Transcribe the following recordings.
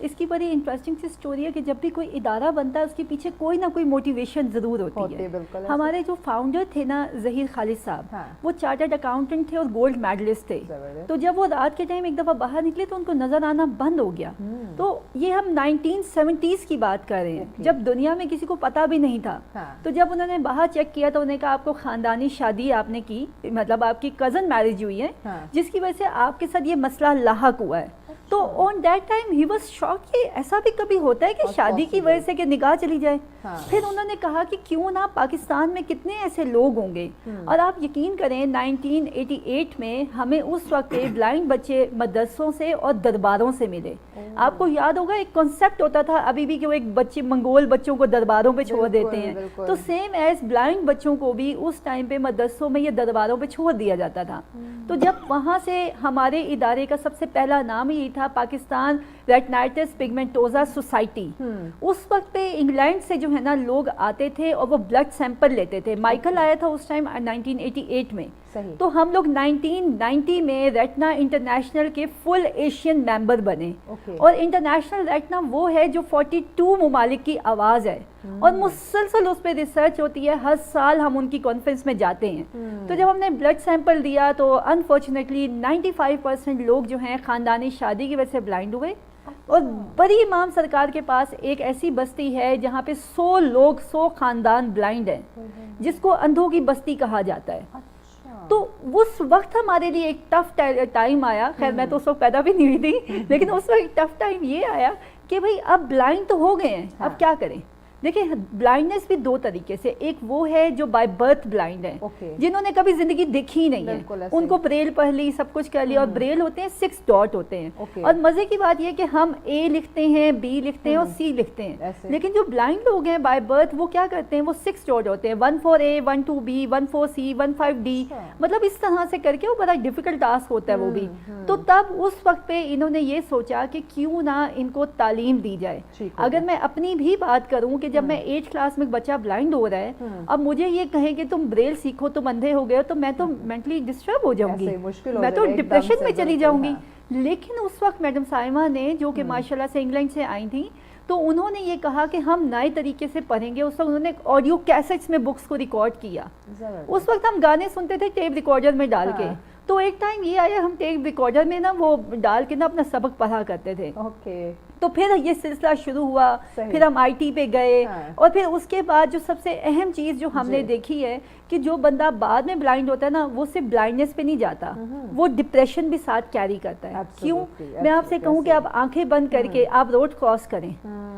اس کی بڑی انٹرسٹنگ سی اسٹوری ہے کہ جب بھی کوئی ادارہ بنتا ہے اس کے پیچھے کوئی نہ کوئی موٹیویشن ضرور ہوتی ہے. ہمارے جو فاؤنڈر تھے نا ظہیر خالد صاحب, وہ چارٹرڈ اکاؤنٹنٹ تھے اور گولڈ میڈلسٹ تھے. تو جب وہ رات کے ٹائم ایک دفعہ باہر نکلے تو ان کو نظر آنا بند ہو گیا. تو یہ ہم 1970s کی بات کر رہے ہیں, جب دنیا میں کسی کو پتا بھی نہیں تھا. تو جب انہوں نے باہر چیک کیا تو انہوں نے کہا آپ کو خاندانی شادی آپ نے کی, مطلب آپ کی کزن میرج ہوئی ہے جس کی وجہ سے آپ کے ساتھ یہ مسئلہ لاحق ہوا ہے. تو on that time he was shock کہ ایسا بھی کبھی ہوتا ہے کہ شادی کی وجہ سے کہ نگاہ چلی جائے. پھر انہوں نے کہا کہ کیوں نہ پاکستان میں کتنے ایسے لوگ ہوں گے. اور آپ یقین کریں 1988 میں ہمیں اس وقت بلائنڈ بچے مدرسوں سے اور درباروں سے ملے. آپ کو یاد ہوگا ایک کنسیپٹ ہوتا تھا ابھی بھی کہ وہ ایک بچے منگول بچوں کو درباروں پہ چھوڑ دیتے ہیں, تو سیم ایز بلائنڈ بچوں کو بھی اس ٹائم پہ مدرسوں میں یا درباروں پہ چھوڑ دیا جاتا تھا. تو جب وہاں سے ہمارے ادارے کا سب سے پہلا نام یہی تھا پاکستان ریٹنائٹس پگمنٹوزا سوسائٹی. اس وقت پہ انگلینڈ سے جو ہے نا لوگ آتے تھے اور وہ بلڈ سیمپل لیتے تھے. مائیکل آیا تھا اس ٹائم 1988 میں. تو ہم لوگ 1990 میں ریٹنا انٹرنیشنل کے فل ایشین ممبر بنے. اور انٹرنیشنل ریٹنا وہ ہے جو 42 ممالک کی آواز ہے اور مسلسل اس پہ ریسرچ ہوتی ہے. ہر سال ہم ان کی کانفرنس میں جاتے ہیں. تو جب ہم نے بلڈ سیمپل دیا تو انفارچونیٹلی 95% لوگ جو ہیں خاندانی شادی کی وجہ سے بلائنڈ ہوئے. اور بڑی امام سرکار کے پاس ایک ایسی بستی ہے جہاں پہ 100 خاندان بلائنڈ ہیں, جس کو اندھوں کی بستی کہا جاتا ہے. تو اس وقت ہمارے لیے ایک ٹف ٹائم آیا. خیر میں تو اس وقت پیدا بھی نہیں ہوئی تھی, لیکن اس وقت ٹف ٹائم یہ آیا کہ بھئی اب بلائنڈ تو ہو گئے ہیں, اب کیا کریں. دیکھیں بلائنڈنس بھی دو طریقے سے, ایک وہ ہے جو بائی برتھ بلائنڈ ہیں جنہوں نے کبھی زندگی دیکھی نہیں ہے, ان کو بریل پڑھ لی, سب کچھ کر لیا, اور بریل ہوتے ہیں 6 ڈاٹ ہوتے ہیں. اور مزے کی بات یہ کہ ہم اے لکھتے ہیں, بی لکھتے ہیں اور سی لکھتے ہیں. لیکن جو بلائنڈ لوگ ہیں بائی برتھ وہ کیا کرتے ہیں, وہ 6 ڈاٹ ہوتے ہیں, 1 for A, 1 2 B, 1 4 C, 1 5 D. مطلب اس طرح سے کر کے وہ بڑا ڈیفیکلٹ ٹاسک ہوتا ہے وہ بھی. تو تب اس وقت پہ انہوں نے یہ سوچا کہ کیوں نہ ان کو تعلیم دی جائے. اگر میں اپنی بھی بات کروں کہ جب میں 8th کلاس میں بچہ بلائنڈ ہو رہا ہے, اب مجھے یہ کہیں کہ تم بریل سیکھو, تم اندھے ہو گئے, تو میں تو مینٹلی ڈسٹرب ہو جاؤں گی, میں تو ڈپریشن میں چلی جاؤں گی. لیکن اس وقت میڈم سائمہ نے, جو کہ ماشاءاللہ سے انگلینڈ سے آئی تھیں, تو انہوں نے یہ کہا کہ ہم نئے طریقے سے پڑھیں گے. اس وقت انہوں نے آڈیو کیسٹس میں بکس کو ریکارڈ کیا. اس وقت ہم گانے سنتے تھے ٹیپ ریکارڈر میں ڈال کے. تو ایک ٹائم یہ آیا ہم ٹیپ ریکارڈر میں نا وہ ڈال کے نا اپنا سبق پڑھا کرتے تھے. تو پھر یہ سلسلہ شروع ہوا, پھر ہم آئی ٹی پہ گئے, اور پھر اس کے بعد جو سب سے اہم چیز جو ہم نے دیکھی ہے کہ جو بندہ بعد میں بلائنڈ ہوتا ہے نا, وہ صرف بلائنڈنس پہ نہیں جاتا, وہ ڈپریشن بھی ساتھ کیری کرتا ہے. کیوں؟ میں آپ سے کہوں کہ آپ آنکھیں بند کر کے آپ روڈ کراس کریں,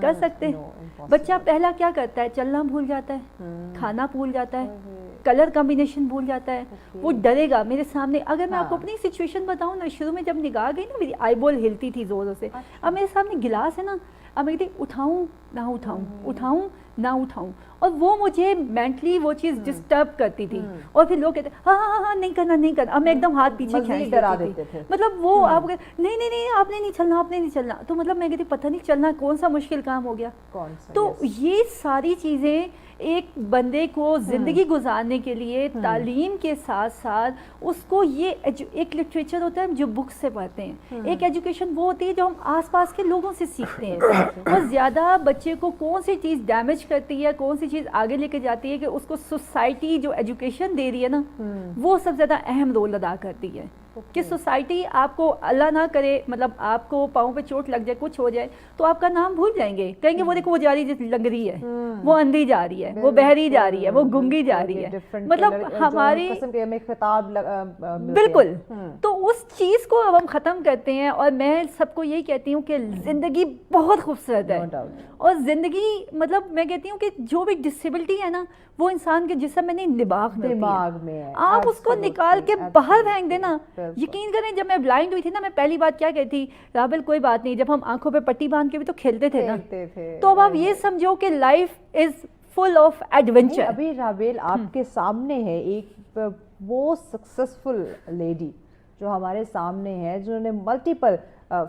کر سکتے ہیں. بچہ پہلا کیا کرتا ہے, چلنا بھول جاتا ہے, کھانا بھول جاتا ہے, کلر کمبینیشن بھول جاتا ہے, وہ ڈرے گا میرے سامنے. اگر میں آپ کو اپنی سچویشن بتاؤں نا, شروع میں جب نگاہ گئی نا میری آئی بال ہلتی تھی زوروں سے. اب میرے سامنے گلاس ہے نا, اب میں کہتی اٹھاؤں نہ اٹھاؤں, اٹھاؤں نہ اٹھاؤں, اور وہ مجھے مینٹلی وہ چیز ڈسٹرب کرتی تھی. اور پھر لوگ کہتے ہاں ہاں ہاں نہیں کرنا نہیں کرنا, اب میں ایک دم ہاتھ پیچھے کھینچ دیتی تھی. مطلب وہ آپ نہیں نہیں نہیں آپ نے نہیں چلنا, آپ نے نہیں چلنا. تو مطلب میں کہتی پتہ نہیں چلنا کون سا مشکل کام ہو گیا. تو یہ ساری چیزیں ایک بندے کو زندگی گزارنے کے لیے تعلیم کے ساتھ ساتھ اس کو یہ ایک لٹریچر ہوتا ہے جو بک سے پڑھتے ہیں, ایک ایجوکیشن وہ ہوتی ہے جو ہم آس پاس کے لوگوں سے سیکھتے ہیں. اور زیادہ بچے کو کون سی چیز ڈیمیج کرتی ہے, کون سی چیز آگے لے کے جاتی ہے, کہ اس کو سوسائٹی جو ایجوکیشن دے رہی ہے نا, وہ سب زیادہ اہم رول ادا کرتی ہے. کہ سوسائٹی آپ کو اللہ نہ کرے مطلب آپ کو پاؤں پہ چوٹ لگ جائے, کچھ ہو جائے, تو آپ کا نام بھول جائیں گے, کہیں گے وہ دیکھو وہ جا رہی لگ رہی ہے, وہ اندھی جا رہی ہے, وہ بہری جا رہی ہے, وہ گنگی جا رہی ہے. مطلب ہماری خطاب بالکل. تو اس چیز کو اب ہم ختم کرتے ہیں, اور میں سب کو یہی کہتی ہوں کہ زندگی بہت خوبصورت ہے, اور زندگی مطلب میں کہتی ہوں کہ جو بھی ڈسیبلٹی ہے نا, وہ انسان کے جسم میں نہیں دماغ میں ہے. آپ اس کو نکال کے باہر پھینک دینا. یقین کریں جب میں بلائنڈ ہوئی تھی نا, میں پہلی بات کیا کہتی, رابل کوئی بات نہیں, جب ہم آنکھوں پہ پٹی باندھ کے بھی تو کھیلتے تھے نا. تو اب آپ یہ سمجھو کہ life is full of adventure. ابھی رابل آپ کے سامنے ہے ایک وہ سکسیسفل لیڈی جو ہمارے سامنے ہے, جنہوں نے ملٹیپل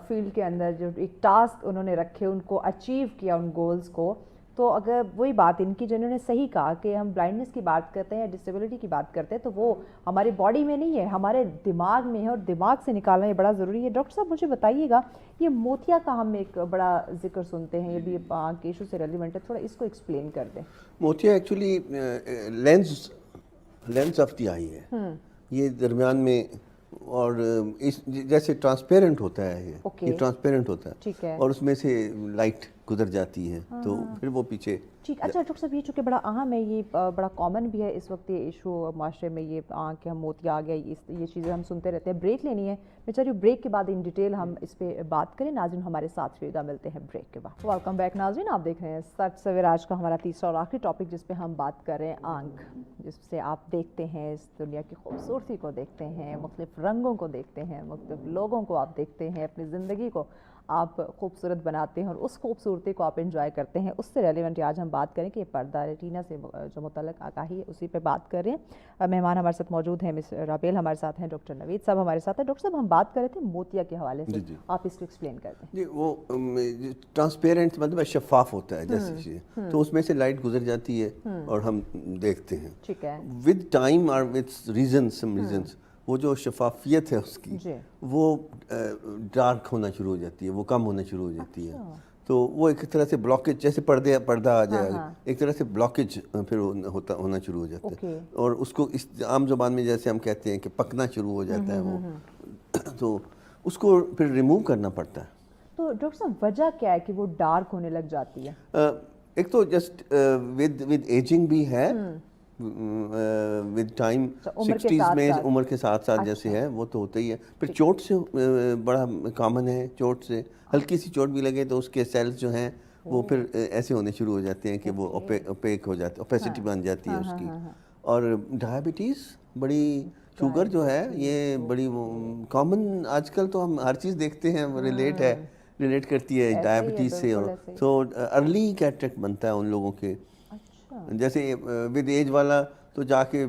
فیلڈ کے اندر جو ایک ٹاسک انہوں نے رکھے, ان کو اچیو کیا, ان گولز کو. تو اگر وہی بات ان کی جنہوں نے صحیح کہا کہ ہم بلائنڈنس کی بات کرتے ہیں یا ڈسیبلٹی کی بات کرتے ہیں تو وہ ہماری باڈی میں نہیں ہے, ہمارے دماغ میں ہے, اور دماغ سے نکالنا یہ بڑا ضروری ہے. ڈاکٹر صاحب مجھے بتائیے گا, یہ موتیا کا ہم ایک بڑا ذکر سنتے ہیں, یہ بھی آنکھ کے ایشو سے ریلیونٹ ہے, تھوڑا اس کو ایکسپلین کر دیں. موتیا ایکچولی لینس آف دی آئی ہے, یہ درمیان میں, اور اس جیسے ٹرانسپیرنٹ ہوتا ہے, یہ ٹرانسپیرنٹ ہوتا ہے اور اس میں سے لائٹ گزر جاتی ہے تو پھر وہ پیچھے. ٹھیک, اچھا ڈاکٹر صاحب یہ چونکہ بڑا اہم ہے, یہ بڑا کامن بھی ہے اس وقت یہ ایشو معاشرے میں, یہ آنکھ کے ہم موتیا آ گیا, یہ چیزیں ہم سنتے رہتے ہیں. بریک لینی ہے, میں چاہ رہی ہوں بریک کے بعد ان ڈیٹیل ہم اس پہ بات کریں. ناظرین ہمارے ساتھ رہیے گا, ملتے ہیں بریک کے بعد. ویلکم بیک ناظرین, آپ دیکھ رہے ہیں سچ سویرے, آج کا ہمارا تیسرا اور آخری ٹاپک جس پہ ہم بات کر رہے ہیں آنکھ, جس سے آپ دیکھتے ہیں اس دنیا کی خوبصورتی کو دیکھتے ہیں, مختلف رنگوں کو دیکھتے ہیں, مختلف لوگوں کو آپ دیکھتے ہیں, اپنی زندگی کو آپ خوبصورت بناتے ہیں اور اس خوبصورتی کو آپ انجوائے کرتے ہیں. اس سے ریلیونٹ آج ہم بات کریں کہ یہ پردہ ریٹینا سے جو متعلق آگاہی ہے اسی پہ بات کر رہے ہیں. مہمان ہمارے ساتھ موجود ہیں, مس رابیل ہمارے ساتھ ہیں, ڈاکٹر نوید صاحب ہمارے ساتھ ہیں. ڈاکٹر صاحب ہم بات کر رہے تھے موتیا کے حوالے سے, آپ اس کو ایکسپلین کر دیں. جی, وہ ٹرانسپیرنٹ مطلب شفاف ہوتا ہے جیسے چیز, تو اس میں سے لائٹ گزر جاتی ہے اور ہم دیکھتے ہیں. ٹھیک ہے, ود ٹائم اور ود ریزنس, سم ریزنس, وہ جو شفافیت ہے اس کی وہ ڈارک ہونا شروع ہو جاتی ہے, وہ کم ہونا شروع ہو جاتی ہے. تو وہ ایک طرح سے بلاکیج, جیسے پردہ آ جائے ایک طرح سے بلاکیج پھر ہونا شروع ہو جاتا ہے, اور اس کو اس عام زبان میں جیسے ہم کہتے ہیں کہ پکنا شروع ہو جاتا ہے وہ, تو اس کو پھر ریموو کرنا پڑتا ہے. تو ڈاکٹر صاحب وجہ کیا ہے کہ وہ ڈارک ہونے لگ جاتی ہے؟ ایک تو جسٹ ود ایجنگ بھی ہے, ود ٹائم 60s میں عمر کے ساتھ ساتھ جیسے ہے وہ تو ہوتا ہی ہے. پھر چوٹ سے بڑا کامن ہے, چوٹ سے ہلکی سی چوٹ بھی لگے تو اس کے سیلز جو ہیں وہ پھر ایسے ہونے شروع ہو جاتے ہیں کہ وہ اوپیک ہو جاتے, اوپیسٹی بن جاتی ہے اس کی. اور ڈائبٹیز, بڑی شوگر جو ہے یہ بڑی کامن, آج کل تو ہم ہر چیز دیکھتے ہیں ریلیٹ کرتی ہے ڈائبٹیز سے. تو ارلی کیٹریکٹ بنتا ہے ان لوگوں کے, جیسے ود ایج والا تو جا کے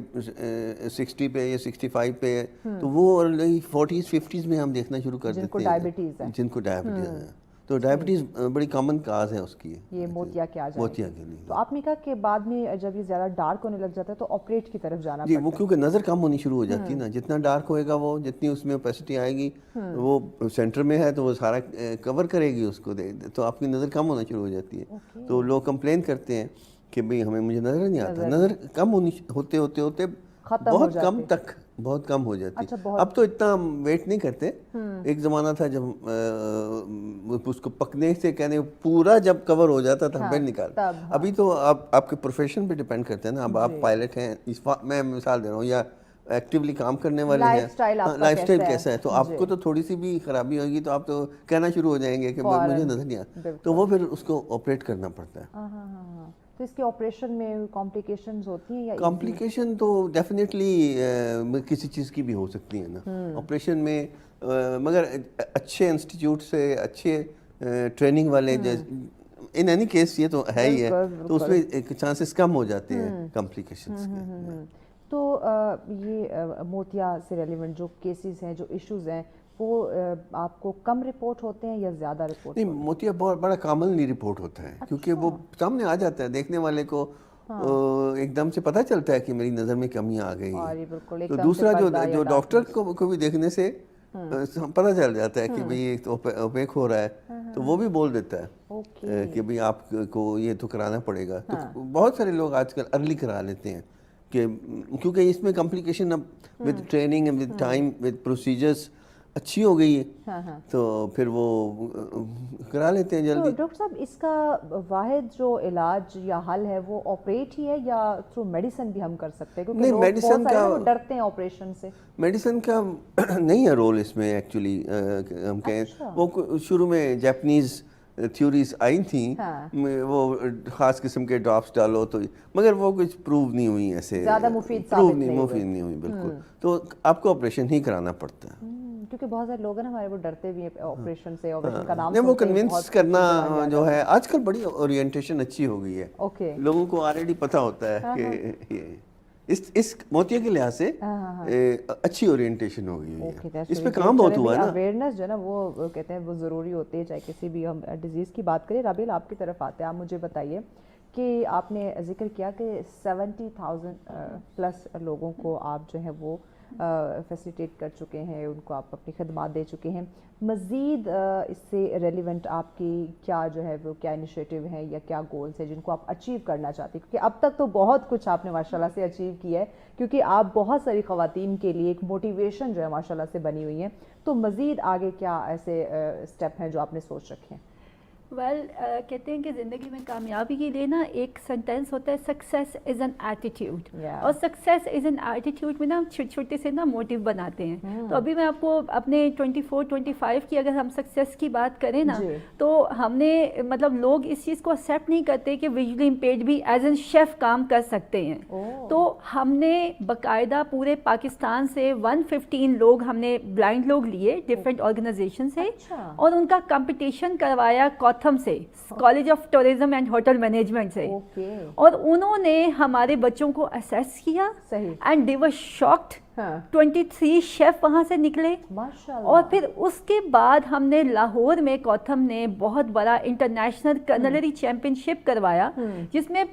60 پہ یا 65 پہ ہے, تو وہ 40s 50s میں ہم دیکھنا شروع کر دیتے ہیں جن کو ڈائبٹیز ہے. تو ڈائبٹیز بڑی کامن کاز ہے اس کی, یہ موتیا کے آ جائے. موتیا کے لیے تو آپ نے کہا کہ بعد میں جب یہ زیادہ ڈارک ہونے لگ جاتا ہے تو آپریٹ کی طرف جانا جی, وہ کیونکہ نظر کم ہونی شروع ہو جاتی ہے نا, جتنا ڈارک ہوئے گا وہ, جتنی اس میں اوپیسٹی آئے گی, وہ سینٹر میں ہے تو وہ سارا کور کرے گی اس کو, تو آپ کی نظر کم ہونا شروع ہو جاتی ہے. تو لوگ کمپلین کرتے ہیں کہ بھئی مجھے نظر نہیں آتا, نظر کم ہوتے بہت کم ہو جاتی ہے. اب تو اتنا ویٹ نہیں کرتے, ایک زمانہ تھا جب اس کو پکنے سے کہنے پورا جب کور ہو جاتا تھا پھر نکالتے. ابھی تو آپ کے پروفیشن پہ ڈیپینڈ کرتے ہیں نا, اب آپ پائلٹ ہیں, میں مثال دے رہا ہوں, یا ایکٹیولی کام کرنے والے ہیں, لائف سٹائل کیسا ہے, تو آپ کو تو تھوڑی سی بھی خرابی ہوگی تو آپ تو کہنا شروع ہو جائیں گے کہ مجھے نظر نہیں آتا, تو وہ پھر اس کو آپریٹ کرنا پڑتا ہے. تو اس کے آپریشن میں کمپلیکیشنز ہوتی ہیں یا کمپلیکیشن تو ڈیفینیٹلی کسی چیز کی بھی ہو سکتی ہیں نا آپریشن میں, مگر اچھے انسٹیٹیوٹ سے, اچھے ٹریننگ والے, ان اینی کیس یہ تو ہے ہی ہے, تو اس میں ایک چانسز کم ہو جاتے ہیں کمپلیکیشنز کے. تو یہ موتیا سے ریلیونٹ جو کیسز ہیں, جو ایشوز ہیں, وہ آپ کو کم رپورٹ ہوتے ہیں یا زیادہ رپورٹ؟ نہیں, موتیا بہت بڑا کامنلی رپورٹ ہوتا ہے, کیونکہ وہ سامنے آ جاتا ہے, دیکھنے والے کو ایک دم سے پتہ چلتا ہے کہ میری نظر میں کمیاں آ گئی ہیں. تو دوسرا جو ڈاکٹر کو بھی دیکھنے سے پتہ چل جاتا ہے کہ بھئی ایک اوپیک ہو رہا ہے, تو وہ بھی بول دیتا ہے کہ بھئی آپ کو یہ تو کرانا پڑے گا. تو بہت سارے لوگ آج کل ارلی کرا لیتے ہیں, کہ کیونکہ اس میں کمپلیکیشن اب with training, with time, with procedures اچھی ہو گئی ہے, تو پھر وہ کرا لیتے ہیں جلدی. ڈاکٹر صاحب اس کا واحد جو علاج یا حل ہے وہ آپریٹ ہی ہے یا تھرو میڈیسن بھی ہم کر سکتے ہیں؟ کیونکہ لوگ بہت سارے ڈرتے ہیں آپریشن سے. میڈیسن کا نہیں ہے رول اس میں ایکچولی, ہم کہیں وہ شروع میں جاپنیز تھیوریز آئی تھیں, وہ خاص قسم کے ڈراپس ڈالو تو, مگر وہ کچھ پروو نہیں ہوئی, ایسے زیادہ مفید نہیں ہوئی بالکل. تو آپ کو آپریشن ہی کرانا پڑتا ہے, کیونکہ بہت سارے لوگ ہیں ہمارے وہ ڈرتے بھی ہیں آپریشن سے, آپریشن کا نام نہیں, وہ کنونس کرنا جو ہے, آج کل بڑی اورینٹیشن اچھی ہو گئی ہے, لوگوں کو آلریڈی پتہ ہوتا ہے کہ اس موتیا کے لحاظ سے اچھی اورینٹیشن ہو گئی ہے. اس پہ کام بہت ہوا ہے نا. اویئرنیس جو ہے نا وہ کہتے ہیں وہ ضروری ہوتی ہے, چاہے کسی بھی ہم ڈیزیز کی بات کریں. رابیل آپ کی طرف آتے ہیں, آپ مجھے بتائیے کہ آپ نے ذکر کیا کہ 70,000 پلس لوگوں کو آپ جو ہے وہ فیسیلیٹیٹ کر چکے ہیں, ان کو آپ اپنی خدمات دے چکے ہیں. مزید اس سے ریلیونٹ آپ کی کیا جو ہے وہ کیا انیشیٹو ہیں یا کیا گولز ہیں جن کو آپ اچیو کرنا چاہتے ہیں, کیونکہ اب تک تو بہت کچھ آپ نے ماشاء اللہ سے اچیو کیا ہے, کیونکہ آپ بہت ساری خواتین کے لیے ایک موٹیویشن جو ہے ماشاء اللہ سے بنی ہوئی ہیں. تو مزید آگے کیا ایسے اسٹیپ ہیں جو آپ نے سوچ رکھے ہیں؟ کہتے ہیں کہ زندگی میں کامیابی کے لیے نا ایک سینٹینس ہوتا ہے, سکسیس از این ایٹیٹیوڈ. اور سکسیس از این ایٹیٹیوڈ میں نا ہم چھوٹے چھوٹے سے نا موٹیو بناتے ہیں. تو ابھی میں آپ کو اپنے 24-25 کی اگر ہم سکسیس کی بات کریں نا تو ہم نے مطلب لوگ اس چیز کو ایکسیپٹ نہیں کرتے کہ ویژولی امپیئرڈ بھی ایز این شیف کام کر سکتے ہیں. تو ہم نے باقاعدہ پورے پاکستان سے 115 لوگ ہم نے بلائنڈ لوگ لیے ڈفرینٹ آرگنائزیشن سے, اور ان کا کمپٹیشن کروایا سے college of tourism and hotel management سے, اور انہوں نے ہمارے بچوں کو اسیس کیا and they were shocked. 23 chef وہاں سے نکلے. اور پھر اس کے بعد ہم نے لاہور میں کوتھم نے بہت بڑا انٹرنیشنل کرنلری چیمپئن شپ کروایا جس میں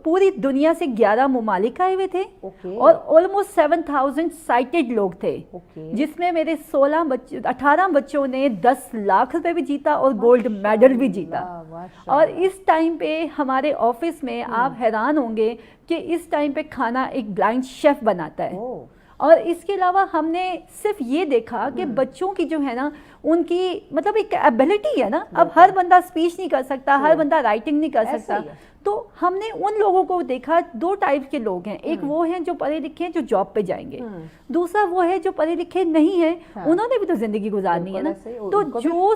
پوری دنیا سے 11 ممالک آئے ہوئے تھے اور آلموسٹ 7,000 سائٹڈ لوگ تھے, جس میں میرے 18 بچوں نے 10 لاکھ روپے بھی جیتا اور گولڈ میڈل بھی جیتا. اور اس ٹائم پہ ہمارے آفس میں آپ حیران ہوں گے کہ اس ٹائم پہ کھانا ایک بلائنڈ شیف بناتا ہے. اور اس کے علاوہ ہم نے صرف یہ دیکھا کہ بچوں کی جو ہے نا ان کی مطلب ایک ایبلٹی ہے نا, اب ہر بندہ اسپیچ نہیں کر سکتا, ہر بندہ رائٹنگ نہیں کر سکتا. تو ہم نے ان لوگوں کو دیکھا, 2 ٹائپ کے لوگ ہیں, ایک وہ ہیں جو پڑھے لکھے ہیں جو جاب پہ جائیں گے, دوسرا وہ ہے جو پڑھے لکھے نہیں ہیں, انہوں نے بھی تو زندگی گزارنی ہے نا. تو جو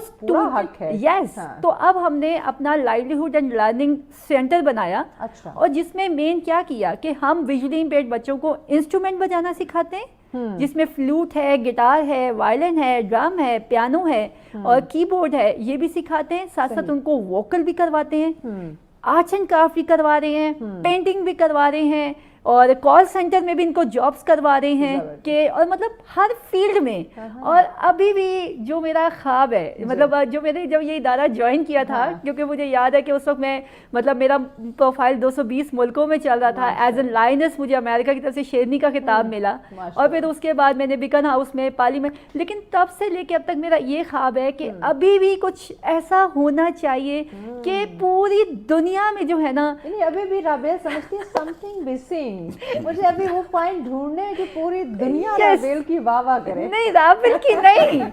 یس, تو اب ہم نے اپنا لائیولیہڈ اینڈ لرننگ سینٹر بنایا, اور جس میں مین کیا کیا کہ ہم ویژولی امپیئرڈ بچوں کو انسٹرومنٹ بجانا سکھاتے ہیں, جس میں فلوٹ ہے, گٹار ہے, وائلن ہے, ڈرم ہے, پیانو ہے اور کی بورڈ ہے, یہ بھی سکھاتے ہیں. ساتھ ساتھ ان کو ووکل بھی کرواتے ہیں, آرٹس اینڈ کرافٹ بھی کروا رہے ہیں, پینٹنگ بھی کروا رہے ہیں, اور کال سینٹر میں بھی ان کو جابس کروا رہے ہیں کہ, اور مطلب ہر فیلڈ میں. اور ابھی بھی جو میرا خواب ہے, مطلب جو میں نے جب یہ ادارہ جوائن کیا تھا, کیونکہ مجھے یاد ہے کہ اس وقت میں مطلب میرا پروفائل 220 ملکوں میں چل رہا تھا. ایز اے لائنس مجھے امریکہ کی طرف سے شیرنی کا خطاب ملا, اور پھر اس کے بعد میں نے بیکن ہاؤس میں, پارلیمنٹ. لیکن تب سے لے کے اب تک میرا یہ خواب ہے کہ ابھی بھی کچھ ایسا ہونا چاہیے کہ پوری دنیا میں جو ہے نا, ابھی بھی رابعہ سمجھتی ہے something missing, مجھے ابھی وہ پوائنٹ ڈھونڈنے ہیں کہ پوری دنیا رابعہ کی واہ واہ کرے. نہیں رابعہ کی نہیں,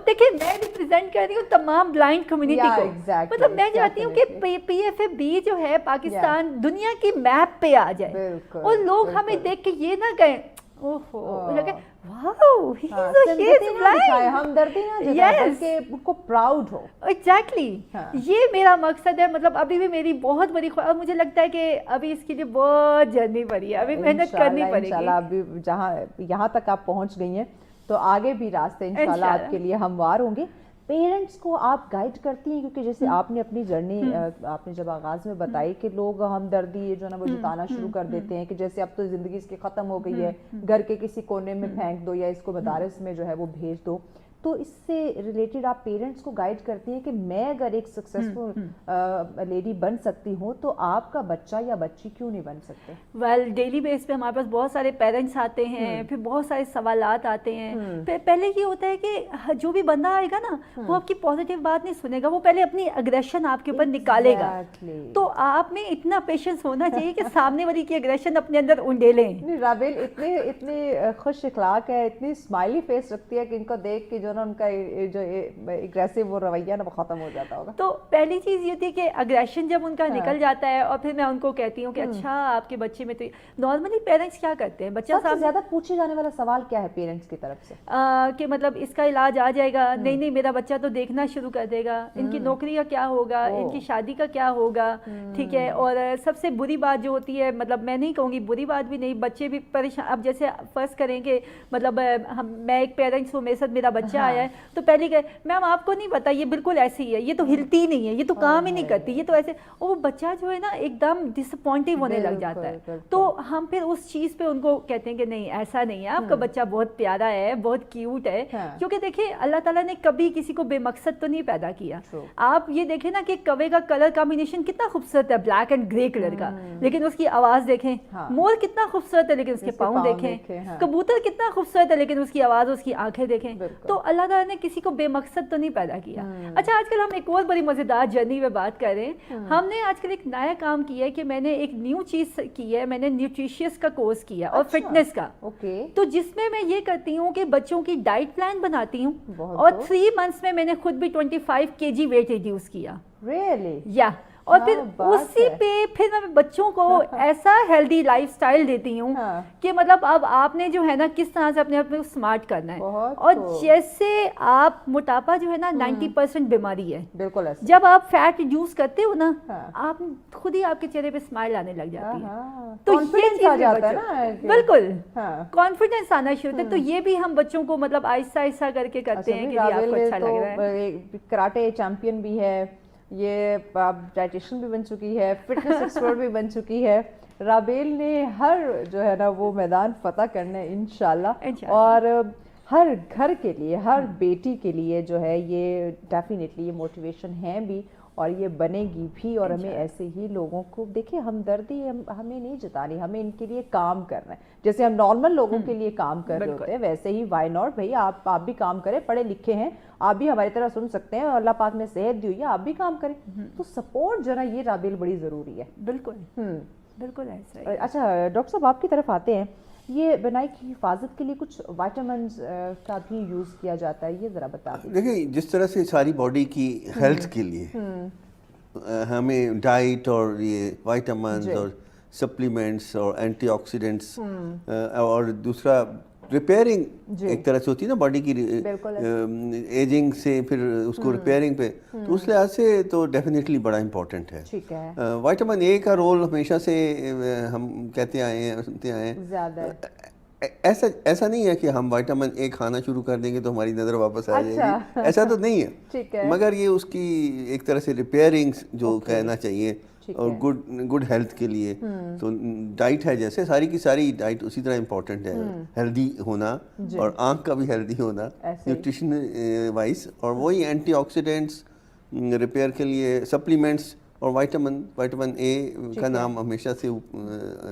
دیکھیں میں ریپرزینٹ کر رہی ہوں تمام بلائنڈ کمیونٹی کو. مطلب میں چاہتی ہوں کہ PFAB جو ہے پاکستان دنیا کی میپ پہ آ جائے, اور لوگ ہمیں دیکھ کے یہ نہ کہیں اوہو لگے واو ہی از بلائنڈ, ہمدردی نہ جتائے بلکہ ان کو پراؤڈ ہو. ایگزیکٹلی, یہ میرا مقصد ہے. مطلب ابھی بھی میری بہت بڑی خواہش, مجھے لگتا ہے کہ ابھی اس کے لیے بہت جرنی پڑی ہے, ابھی محنت کرنی پڑے گی. انشاءاللہ ابھی جہاں یہاں تک آپ پہنچ گئی ہیں تو آگے بھی راستے انشاءاللہ آپ کے لیے ہموار ہوں گے. پیرنٹس کو آپ گائیڈ کرتی ہیں, کیونکہ جیسے آپ نے اپنی جرنی آپ نے جب آغاز میں بتائی کہ لوگ ہمدردی جو نا وہ جتانا شروع کر دیتے ہیں کہ جیسے اب تو زندگی اس کی ختم ہو گئی ہے, گھر کے کسی کونے میں پھینک دو یا اس کو مدارس میں جو ہے وہ بھیج دو. تو اس سے ریلیٹڈ آپ پیرنٹس کو گائیڈ کرتی ہیں کہ میں اگر ایک سکسیسفل لیڈی بن سکتی ہوں تو آپ کا بچہ یا بچی کیوں نہیں بن سکتے؟ ویل ڈیلی بیس پہ ہمارے پاس بہت سارے پیرنٹس آتے ہیں, پھر بہت سارے سوالات آتے ہیں. پہلے یہ ہوتا ہے کہ جو بھی بندہ آئے گا نا وہ آپ کی پازیٹیو بات نہیں سنے گا, وہ پہلے اپنی اگریشن آپ کے اوپر نکالے گا. تو آپ میں اتنا پیشنس ہونا چاہیے کہ سامنے والی کی اگریشن اپنے اندر انڈے لیں. رابعہ اتنے خوش اخلاق ہے, اتنی اسمائلی فیس رکھتی ہے کہ ان کو دیکھ کے جو نا ان کا جو ایگریسو وہ رویہ نا وہ ختم ہو جاتا ہوگا. تو پہلی چیز یہ تھی کہ اگریشن جب ان کا نکل جاتا ہے, اور پھر میں ان کو کہتی ہوں کہ اچھا آپ کے بچے میں تو نارملی پیرنٹس کیا کرتے ہیں, بچہ سب سے زیادہ پوچھے جانے والا سوال کیا ہے پیرنٹس کی طرف سے کہ مطلب اس کا علاج آ جائے گا, نہیں میرا بچہ تو دیکھنا شروع کر دے گا, ان کی نوکری کا کیا ہوگا, ان کی شادی کا کیا ہوگا, ٹھیک ہے. اور سب سے بری بات جو ہوتی ہے, مطلب میں نہیں کہوں گی بری بات بھی نہیں, بچے بھی پریشان. اب جیسے فرض کریں کہ مطلب میں ایک پیرنٹس ہوں, میرے ساتھ میرا بچہ بچہ آیا ہے تو پہلے کہ میم آپ کو نہیں پتا یہ بالکل ایسے ہی ہے, یہ تو ہلتی نہیں ہے, یہ تو کام ہی نہیں کرتی, یہ تو ایسے, اور وہ بچہ جو ہے نا ایک دم ڈس اپوائنٹنگ ہونے لگ جاتا ہے. تو ہم پھر اس چیز پہ ان کو کہتے ہیں کہ نہیں ایسا نہیں ہے, آپ کا بچہ بہت پیارا ہے, بہت کیوٹ ہے, کیونکہ دیکھیں اللہ تعالیٰ نے کبھی کسی کو بے مقصد تو نہیں پیدا کیا. آپ یہ دیکھیں نا کہ کوے کا کلر کمبینیشن کتنا خوبصورت ہے, بلیک اینڈ گرے کلر کا, لیکن اس کی آواز دیکھیں. مور کتنا خوبصورت ہے لیکن اس کے پاؤں دیکھیں. کبوتر کتنا خوبصورت ہے لیکن اس کی آواز, اس کی آنکھیں دیکھیں. تو اللہ تعالیٰ نے کسی کو بے مقصد تو نہیں پیدا کیا. اچھا آج کل ہم ایک اور بڑی مزیدار جرنی میں بات کر رہے ہیں. ہم نے آج کل ایک نیا کام کیا ہے کہ میں نے ایک نیو چیز کی ہے, میں نے نیوٹریشیس کا کورس کیا اور فٹنس کا. تو جس میں میں یہ کرتی ہوں کہ بچوں کی ڈائٹ پلان بناتی ہوں, اور 3 months میں نے خود بھی 25 kg ویٹ ریڈیوس کیا. یا اور پھر اسی پہ پھر میں بچوں کو ایسا ہیلدی لائف سٹائل دیتی ہوں کہ مطلب اب آپ نے جو ہے نا کس طرح سے اپنے آپ کو اسمارٹ کرنا ہے. اور جیسے آپ موٹاپا جو ہے نا 90% بیماری ہے, بالکل جب آپ فیٹ ریڈیوس کرتے ہو نا آپ خود ہی آپ کے چہرے پہ اسمائل آنے لگ جاتی ہے. تو یہ چیز بالکل کانفیڈنس آنا شروع ہوتا ہے. تو یہ بھی ہم بچوں کو مطلب آہستہ آہستہ کر کے کرتے ہیں کہ آپ کو اچھا لگ رہا ہے. کراٹے چیمپئن بھی ہے, یہ ڈائٹیشن بھی بن چکی ہے, فٹنس ایکسپرٹ بھی بن چکی ہے. رابیل نے ہر جو ہے نا وہ میدان فتح کرنا ہے انشاءاللہ. اور ہر گھر کے لیے, ہر بیٹی کے لیے جو ہے یہ ڈیفینیٹلی یہ موٹیویشن ہے بھی, اور یہ بنے گی بھی. اور ہمیں ایسے ہی لوگوں کو دیکھیں, ہمدردی ہمیں نہیں جتانی, ہمیں ان کے لیے کام کرنا ہے. جیسے ہم نارمل لوگوں کے لیے کام کر رہے ہوتے ہیں ویسے ہی وائی ناٹ بھائی آپ بھی کام کریں, پڑھے لکھے ہیں, آپ بھی ہماری طرح سن سکتے ہیں, اور اللہ پاک نے صحت دی ہوئی ہے, آپ بھی کام کریں. تو سپورٹ جو ہے نا یہ رابیل بڑی ضروری ہے. بالکل بالکل ایسا. اچھا ڈاکٹر صاحب آپ کی طرف آتے ہیں, یہ بنائی کی حفاظت کے لیے کچھ وائٹامنز کا بھی یوز کیا جاتا ہے, یہ ذرا بتا دیں. دیکھیں جس طرح سے ساری باڈی کی ہیلتھ کے لیے ہمیں ڈائٹ اور یہ وائٹامنز اور سپلیمنٹس اور اینٹی آکسیڈنٹس, اور دوسرا ریپیئرنگ ایک طرح سے ہوتی ہے نا باڈی کی, ایجنگ سے پھر اس کو ریپیئرنگ پہ, تو اس لحاظ سے تو ڈیفینیٹلی بڑا امپورٹنٹ ہے. وائٹامن اے کا رول ہمیشہ سے ہم کہتے آئے ہیں, سنتے آئے ہیں. ایسا نہیں ہے کہ ہم وائٹامن اے کھانا شروع کر دیں گے تو ہماری نظر واپس آ جائے گی, ایسا تو نہیں ہے. مگر یہ اس کی ایک طرح سے ریپیئرنگ جو کہنا چاہیے, اور گڈ ہیلتھ کے لیے تو ڈائٹ ہے, جیسے ساری کی ساری ڈائٹ اسی طرح امپورٹنٹ ہے. ہیلدی ہونا اور آنکھ کا بھی ہیلدی ہونا نیوٹریشن وائز, اور وہی اینٹی آکسیڈنٹس ریپیئر کے لیے سپلیمنٹس, اور وائٹامن اے کا نام ہمیشہ سے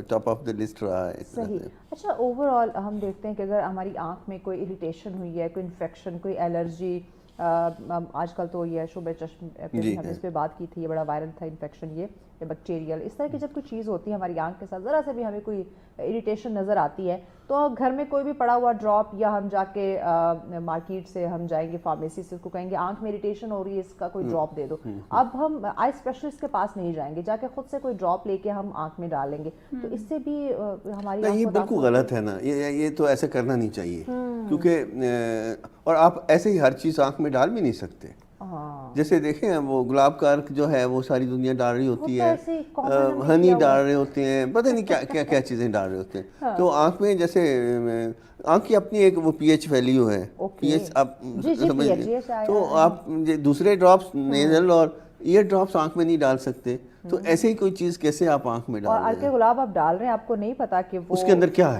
ٹاپ آف دا لسٹ رہا ہے. صحیح. اچھا اوور آل ہم دیکھتے ہیں کہ اگر ہماری آنکھ میں کوئی اریٹیشن ہوئی ہے, کوئی انفیکشن, کوئی الرجی, آج کل تو یہ شعبۂ چشم ہم نے اس پہ بات کی تھی, یہ بڑا وائرل تھا انفیکشن, یہ بیکٹیریل, اس طرح کی جب کوئی چیز ہوتی ہے ہماری آنکھ کے ساتھ, ذرا سے بھی ہمیں کوئی اریٹیشن نظر آتی ہے, تو گھر میں کوئی بھی پڑا ہوا ڈراپ, یا ہم جا کے مارکیٹ سے ہم جائیں گے فارمیسی سے, اس کو کہیں گے آنکھ میں اریٹیشن ہو رہی ہے, اس کا کوئی ڈراپ دے دو. اب ہم آئی اسپیشلسٹ کے پاس نہیں جائیں گے, جا کے خود سے کوئی ڈراپ لے کے ہم آنکھ میں ڈالیں گے, تو اس سے بھی ہماری یہ بالکل غلط ہے نا, یہ تو ایسا کرنا نہیں چاہیے. کیونکہ اور آپ ایسے ہی ہر چیز آنکھ میں ڈال بھی نہیں سکتے. جیسے دیکھیں وہ گلاب کا عرق جو ہے وہ ساری دنیا ڈال رہی ہوتی ہے, ہنی ڈال رہے ہوتے ہیں, پتہ نہیں کیا کیا چیزیں ڈال رہے ہوتے ہیں. تو آنکھ میں جیسے آنکھ کی اپنی ایک وہ پی ایچ ویلیو ہے, پی ایچ آپ سمجھ لیں, تو آپ دوسرے ڈراپس نیزل اور ایئر ڈراپس آنکھ میں نہیں ڈال سکتے. تو ایسے ہی کوئی چیز کیسے آپ آنکھ میں ڈال رہے ہیں, اور عرق گلاب آپ ڈال رہے ہیں, آپ کو نہیں پتا کہ اس کے اندر کیا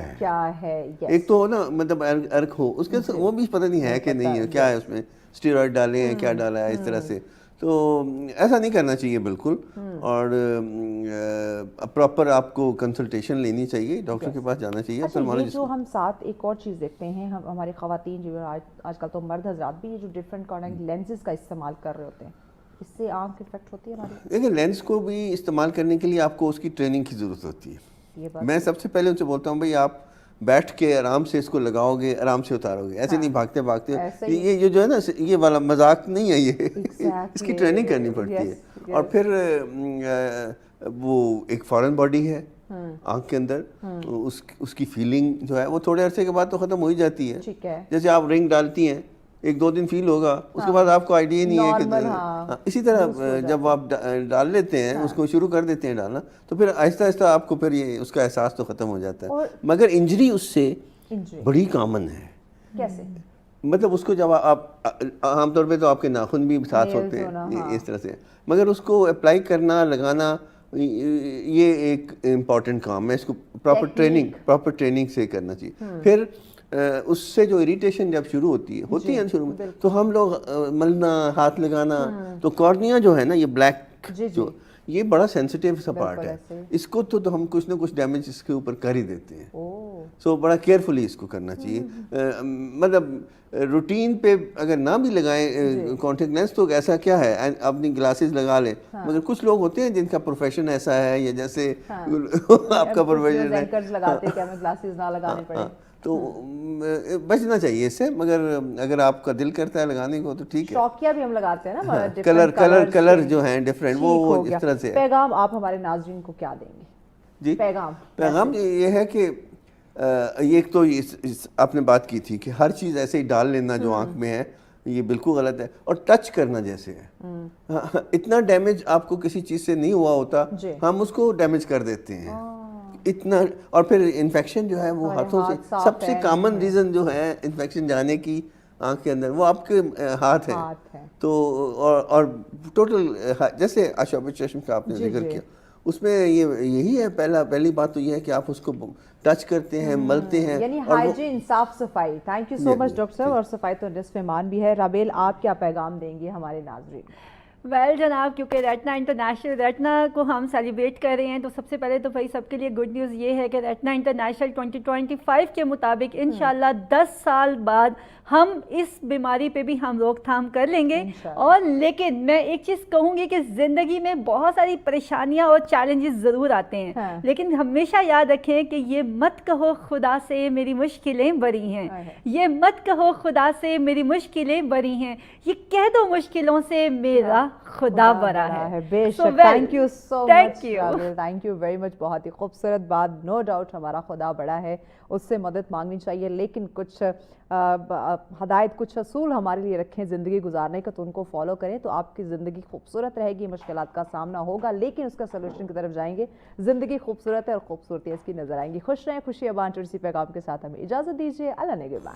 ہے. ایک تو نا مطلب عرق ہو, اس کے وہ بھی پتہ نہیں ہے کہ نہیں ہے, کیا ہے اس میں, اسٹیرائڈ ڈالے ہیں, کیا ڈالا ہے, اس طرح سے. تو ایسا نہیں کرنا چاہیے بالکل, اور پراپر آپ کو کنسلٹیشن لینی چاہیے, ڈاکٹر کے پاس جانا چاہیے. یہ جو ہم ساتھ ایک اور چیز دیکھتے ہیں, ہماری خواتین جو آج کل تو مرد حضرات بھی جو ڈفرینٹ کانٹیکٹ لینسز کا استعمال کر رہے ہوتے ہیں, اس سے آنکھ افیکٹ ہوتی ہے ہماری. دیکھیں لینس کو بھی استعمال کرنے کے لیے آپ کو اس کی ٹریننگ کی ضرورت ہوتی ہے. میں سب سے پہلے ان سے بولتا ہوں بھائی آپ بیٹھ کے آرام سے اس کو لگاؤ گے, آرام سے اتارو گے, ایسے نہیں بھاگتے بھاگتے. یہ جو ہے نا یہ والا مذاق نہیں ہے, یہ اس کی ٹریننگ کرنی پڑتی ہے. اور پھر وہ ایک فارن باڈی ہے آنکھ کے اندر, اس کی فیلنگ جو ہے وہ تھوڑے عرصے کے بعد تو ختم ہو ہی جاتی ہے. جیسے آپ رنگ ڈالتی ہیں, 1-2 دن فیل ہوگا, اس کے بعد آپ کو آئیڈیا نہیں ہے کہ اسی طرح جب آپ ڈال لیتے ہیں, اس کو شروع کر دیتے ہیں ڈالنا, تو پھر آہستہ آہستہ آپ کو پھر یہ اس کا احساس تو ختم ہو جاتا ہے. مگر انجری اس سے بڑی کامن ہے. کیسے؟ مطلب اس کو جب آپ عام طور پہ تو آپ کے ناخن بھی ساتھ ہوتے ہیں اس طرح سے، مگر اس کو اپلائی کرنا لگانا یہ ایک امپورٹنٹ کام ہے، اس کو پراپر ٹریننگ سے کرنا چاہیے. پھر اس سے جو اریٹیشن جب شروع ہوتی ہے شروع میں، تو ہم لوگ ملنا، ہاتھ لگانا، تو کارنیا جو ہے نا یہ بلیک جو یہ بڑا سینسیٹیو سا پارٹ ہے، اس کو تو ہم کچھ نہ کچھ ڈیمیج اس کے اوپر کر ہی دیتے ہیں. سو بڑا کیئرفلی اس کو کرنا چاہیے. مطلب روٹین پہ اگر نہ بھی لگائیں کانٹیکٹ لینس تو ایسا کیا ہے اپنی گلاسز لگا لیں، مگر کچھ لوگ ہوتے ہیں جن کا پروفیشن ایسا ہے، یا جیسے آپ کا پروفیشن ہے تو بچنا چاہیے اس سے. مگر اگر آپ کا دل کرتا ہے لگانے کو تو ٹھیک ہے. شوقیہ بھی ہم لگاتے ہیں نا، کلر جو ہیں ڈفرینٹ، وہ اس طرح سے. پیغام آپ ہمارے ناظرین کو کیا دیں گے؟ جی پیغام یہ ہے کہ ایک تو آپ نے بات کی تھی کہ ہر چیز ایسے ہی ڈال لینا جو آنکھ میں ہے یہ بالکل غلط ہے، اور ٹچ کرنا جیسے ہے. اتنا ڈیمیج آپ کو کسی چیز سے نہیں ہوا ہوتا، ہم اس کو ڈیمیج کر دیتے ہیں اتنا. اور پھر انفیکشن جو ہے وہ ہاتھوں سے، سب سے کامن ریزن جو ہے انفیکشن جانے کی آنکھ کے اندر وہ آپ کے ہاتھ ہیں. تو اور ٹوٹل جیسے اشعب چشم کا آپ نے ذکر کیا، اس میں یہی ہے پہلی بات تو یہ ہے کہ آپ اس کو ٹچ کرتے ہیں، ملتے ہیں، یعنی ہائیجین، صاف صفائی. Thank you so much doctor صاحب. اور صفائی تو نصف ایمان بھی ہے. رابیل آپ کیا پیغام دیں گے ہمارے ناظرین؟ ویل جناب، کیونکہ ریٹنا انٹرنیشنل ریٹنا کو ہم سیلیبریٹ کر رہے ہیں، تو سب سے پہلے تو بھائی سب کے لیے گڈ نیوز یہ ہے کہ ریٹنا انٹرنیشنل 2025 کے مطابق انشاءاللہ 10 سال بعد ہم اس بیماری پہ بھی ہم روک تھام کر لیں گے. اور لیکن میں ایک چیز کہوں گی کہ زندگی میں بہت ساری پریشانیاں اور چیلنجز ضرور آتے ہیں، لیکن ہمیشہ یاد رکھیں کہ یہ مت کہو خدا سے میری مشکلیں بری ہیں، یہ مت کہو خدا سے میری مشکلیں بری ہیں، یہ کہہ دو مشکلوں سے میرا خدا بڑا ہے. بے شک. Thank you so much, thank you very much. بہت ہی خوبصورت بات. نو ڈاؤٹ ہمارا خدا بڑا ہے، اس سے مدد مانگنی چاہیے، لیکن کچھ ہدایت، کچھ اصول ہمارے لیے رکھیں زندگی گزارنے کا، تو ان کو فالو کریں تو آپ کی زندگی خوبصورت رہے گی. مشکلات کا سامنا ہوگا لیکن اس کا سلوشن کی طرف جائیں گے. زندگی خوبصورت ہے اور خوبصورتی اس کی نظر آئیں گی. خوش رہیں، خوشی ابان. اسی پیغام کے ساتھ ہمیں اجازت دیجیے. اللہ نگہبان.